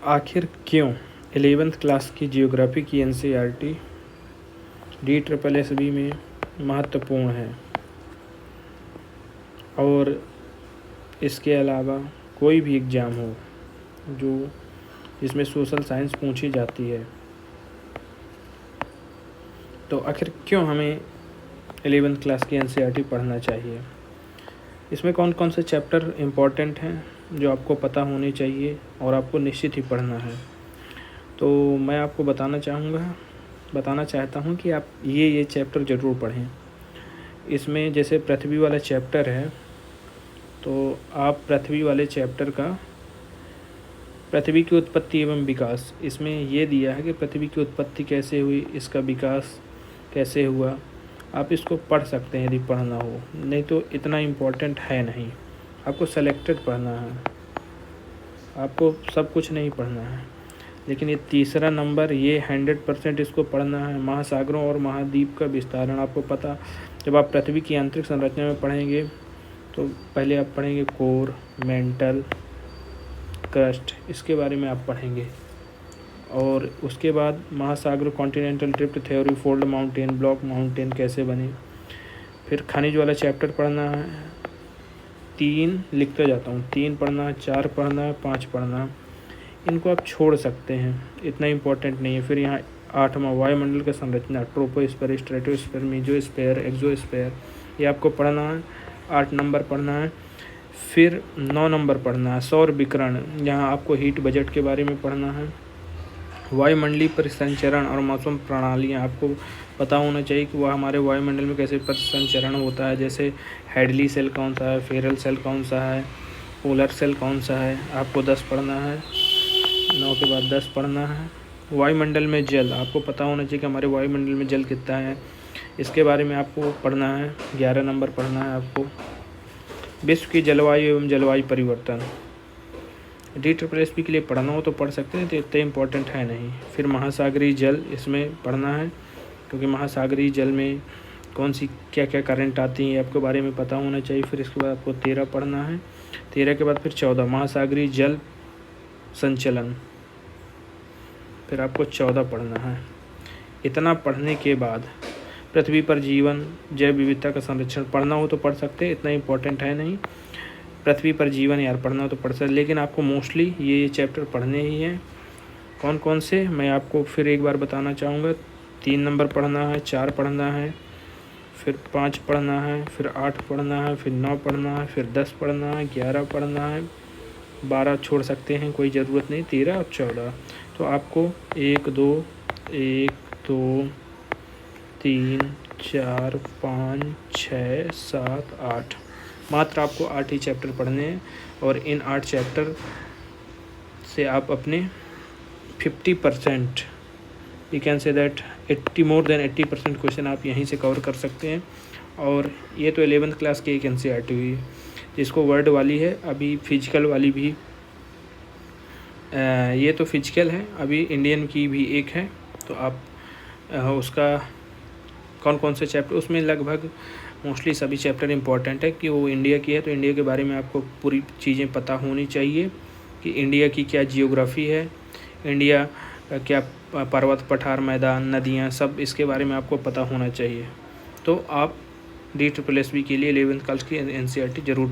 आखिर क्यों 11th class की जियोग्राफी की NCERT DSSB में महत्वपूर्ण है और इसके अलावा कोई भी एग्ज़ाम हो जो जिसमें सोशल साइंस पूछी जाती है, तो आखिर क्यों हमें 11th क्लास की NCERT पढ़ना चाहिए। इसमें कौन कौन से चैप्टर इम्पॉर्टेंट हैं जो आपको पता होने चाहिए और आपको निश्चित ही पढ़ना है। तो मैं आपको बताना चाहता हूँ कि आप ये चैप्टर ज़रूर पढ़ें। इसमें जैसे पृथ्वी वाला चैप्टर है, तो आप पृथ्वी वाले चैप्टर का पृथ्वी की उत्पत्ति एवं विकास, इसमें ये दिया है कि पृथ्वी की उत्पत्ति कैसे हुई, इसका विकास कैसे हुआ। आप इसको पढ़ सकते हैं यदि पढ़ना हो, नहीं तो इतना इम्पोर्टेंट है नहीं। आपको सेलेक्टेड पढ़ना है, आपको सब कुछ नहीं पढ़ना है। लेकिन ये तीसरा नंबर, ये 100% इसको पढ़ना है। महासागरों और महाद्वीप का विस्तारण, आपको पता, जब आप पृथ्वी की आंतरिक संरचना में पढ़ेंगे तो पहले आप पढ़ेंगे कोर, मेंटल, क्रस्ट, इसके बारे में आप पढ़ेंगे। और उसके बाद महासागर, continental drift theory, fold mountain, block mountain कैसे बने। फिर खनिज वाला चैप्टर पढ़ना है। 3 लिखते जाता हूँ, 3 पढ़ना है, 4 पढ़ना है, 5 पढ़ना है। इनको आप छोड़ सकते हैं, इतना इम्पोर्टेंट नहीं है। फिर यहाँ 8वां वायुमंडल का संरचना, ट्रोपोस्फीयर, स्ट्रेटोस्फीयर, मेसोस्फीयर, एक्सोस्फीयर, ये आपको पढ़ना है। 8 नंबर पढ़ना है। फिर 9 नंबर पढ़ना है सौर विकिरण, यहाँ आपको हीट बजट के बारे में पढ़ना है। वायुमंडलीय परिसंचरण और मौसम प्रणालियाँ, आपको पता होना चाहिए कि वह हमारे वायुमंडल में कैसे परिसंचरण होता है। जैसे हेडली सेल कौन सा है, फेरल सेल कौन सा है, पोलर सेल कौन सा है, आपको 10 पढ़ना है। 9 के बाद 10 पढ़ना है। वायुमंडल में जल, आपको पता होना चाहिए कि हमारे वायुमंडल में जल कितना है, इसके बारे में आपको पढ़ना है। 11 नंबर पढ़ना है आपको। विश्व की जलवायु एवं जलवायु परिवर्तन, DSSB के लिए पढ़ना हो तो पढ़ सकते हैं, तो इतना इम्पोर्टेंट है नहीं। फिर महासागरीय जल, इसमें पढ़ना है क्योंकि महासागरीय जल में कौन सी क्या क्या करंट आती हैं आपके बारे में पता होना चाहिए। फिर इसके बाद आपको 13 पढ़ना है। 13 के बाद फिर 14 महासागरीय जल संचलन, फिर आपको 14 पढ़ना है। इतना पढ़ने के बाद पृथ्वी पर जीवन, जैव विविधता का संरक्षण पढ़ना हो तो पढ़ सकते हैं, इतना इम्पोर्टेंट है नहीं। पृथ्वी पर जीवन यार पढ़ना हो तो पढ़ सकते, लेकिन आपको मोस्टली ये चैप्टर पढ़ने ही हैं। कौन कौन से मैं आपको फिर एक बार बताना चाहूँगा। 3 नंबर पढ़ना है, 4 पढ़ना है, फिर 5 पढ़ना है, फिर 8 पढ़ना है, फिर 9 पढ़ना है, फिर 10 पढ़ना है, 11 पढ़ना है, 12 छोड़ सकते हैं, कोई ज़रूरत नहीं, 13 और 14। तो आपको 1 2 3 4 5 6 7 8, मात्र आपको 8 ही चैप्टर पढ़ने हैं। और इन 8 चैप्टर से आप अपने 50%, you can say that 80 more than 80% question आप यहीं से कवर कर सकते हैं। और ये तो 11th क्लास की एक NCERT हुई, जिसको वर्ड वाली है, अभी फिजिकल वाली भी, ये तो फिजिकल है, अभी इंडियन की भी एक है। तो आप उसका कौन कौन से चैप्टर, उसमें लगभग मोस्टली सभी चैप्टर इम्पॉर्टेंट है कि वो इंडिया की है, तो इंडिया के बारे में आपको पूरी चीज़ें पता होनी चाहिए कि इंडिया की क्या जियोग्राफी है, इंडिया का क्या पर्वत, पठार, मैदान, नदियाँ, सब इसके बारे में आपको पता होना चाहिए। तो आप DSSB के लिए 11th क्लास की NCERT ज़रूर